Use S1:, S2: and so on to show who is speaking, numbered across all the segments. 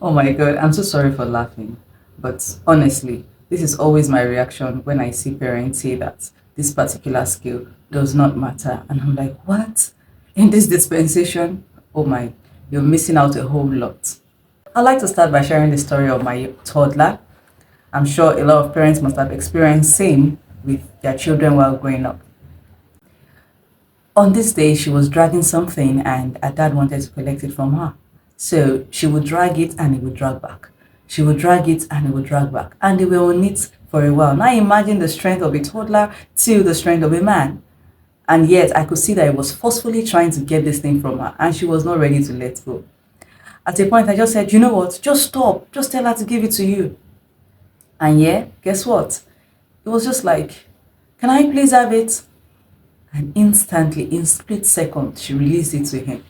S1: Oh my god, I'm so sorry for laughing. But honestly, this is always my reaction when I see parents say that this particular skill does not matter. And I'm like, what? In this dispensation? Oh my, you're missing out a whole lot. I'd like to start by sharing the story of my toddler. I'm sure a lot of parents must have experienced same with their children while growing up. On this day, she was dragging something and her dad wanted to collect it from her. So she would drag it and he would drag back. She would drag it and he would drag back. And they were on it for a while. Now imagine the strength of a toddler to the strength of a man. And yet I could see that he was forcefully trying to get this thing from her and she was not ready to let go. At a point, I just said, you know what? Just stop. Just tell her to give it to you. And yeah, guess what? It was just like, can I please have it? And instantly, in split second, she released it to him.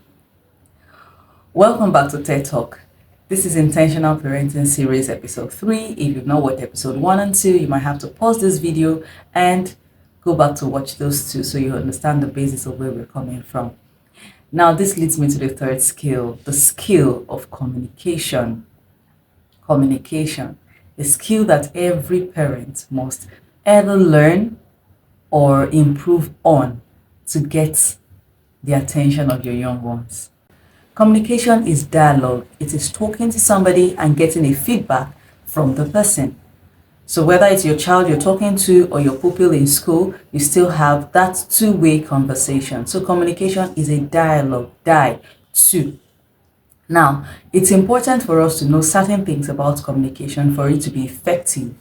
S1: Welcome back to TED Talk. This is Intentional Parenting Series episode 3. If you've not watched episode 1 and 2, you might have to pause this video and go back to watch those two so you understand the basis of where we're coming from. Now, this leads me to the third skill, the skill of communication. Communication, a skill that every parent must either learn or improve on to get the attention of your young ones. Communication is dialogue. It is talking to somebody and getting a feedback from the person. So whether it's your child you're talking to or your pupil in school, you still have that two-way conversation. So communication is a dialogue, two. Now, it's important for us to know certain things about communication for it to be effective.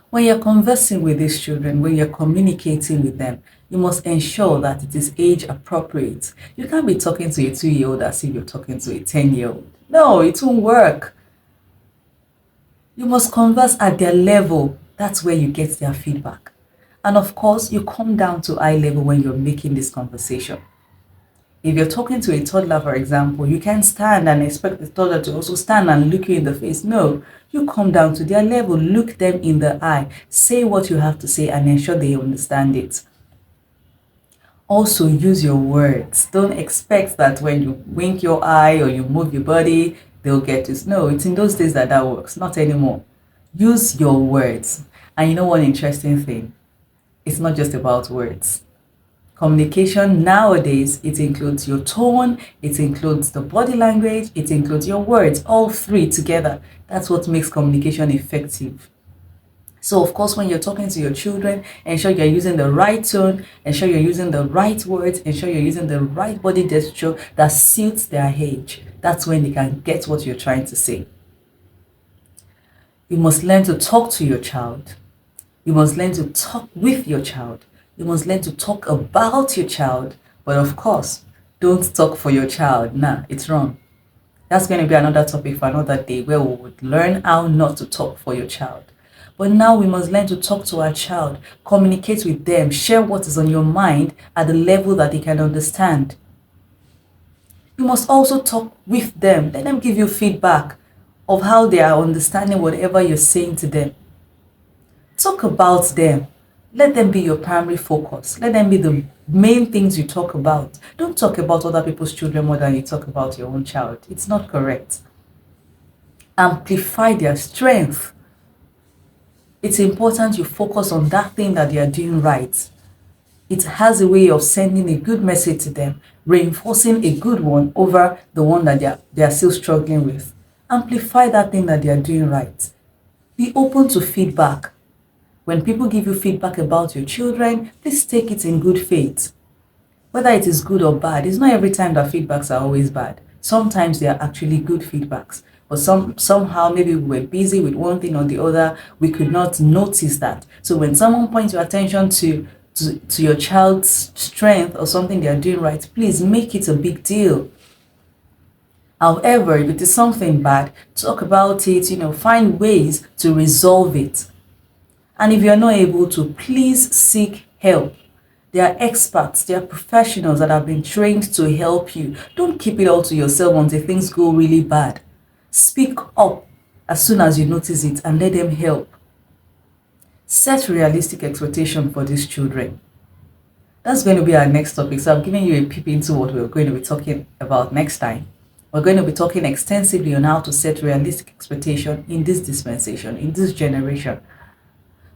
S1: When you're conversing with these children, when you're communicating with them, you must ensure that it is age appropriate. You can't be talking to a 2-year-old as if you're talking to a 10-year-old. No, it won't work. You must converse at their level. That's where you get their feedback. And of course, you come down to eye level when you're making this conversation. If you're talking to a toddler, for example, you can't stand and expect the toddler to also stand and look you in the face. No, you come down to their level, look them in the eye, say what you have to say and ensure they understand it. Also, use your words. Don't expect that when you wink your eye or you move your body, they'll get it. No, it's in those days that works, not anymore. Use your words. And you know one interesting thing? It's not just about words. Communication nowadays, it includes your tone, it includes the body language, it includes your words, all three together. That's what makes communication effective. So of course, when you're talking to your children, ensure you're using the right tone, ensure you're using the right words, ensure you're using the right body gesture that suits their age. That's when they can get what you're trying to say. You must learn to talk to your child. You must learn to talk with your child. You must learn to talk about your child. But of course, don't talk for your child. Nah, it's wrong. That's going to be another topic for another day where we would learn how not to talk for your child. But now we must learn to talk to our child, communicate with them, share what is on your mind at the level that they can understand. You must also talk with them. Let them give you feedback of how they are understanding whatever you're saying to them. Talk about them. Let them be your primary focus. Let them be the main things you talk about. Don't talk about other people's children more than you talk about your own child. It's not correct. Amplify their strength. It's important you focus on that thing that they are doing right. It has a way of sending a good message to them, reinforcing a good one over the one that they are still struggling with. Amplify that thing that they are doing right. Be open to feedback. When people give you feedback about your children, please take it in good faith. Whether it is good or bad, it's not every time that feedbacks are always bad. Sometimes they are actually good feedbacks. But somehow maybe we were busy with one thing or the other, we could not notice that. So when someone points your attention to your child's strength or something they are doing right, please make it a big deal. However, if it is something bad, talk about it, find ways to resolve it. And if you're not able to, please seek help. There are experts, there are professionals that have been trained to help you. Don't keep it all to yourself until things go really bad. Speak up as soon as you notice it and let them help. Set realistic expectation for these children. That's going to be our next topic. So I'm giving you a peep into what we're going to be talking about next time. We're going to be talking extensively on how to set realistic expectation in this dispensation, in this generation.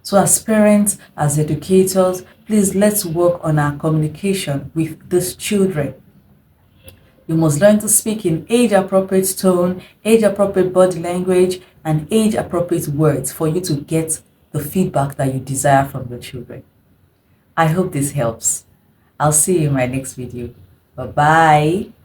S1: So as parents, as educators, please let's work on our communication with these children. You must learn to speak in age-appropriate tone, age-appropriate body language, and age-appropriate words for you to get the feedback that you desire from your children. I hope this helps. I'll see you in my next video. Bye-bye.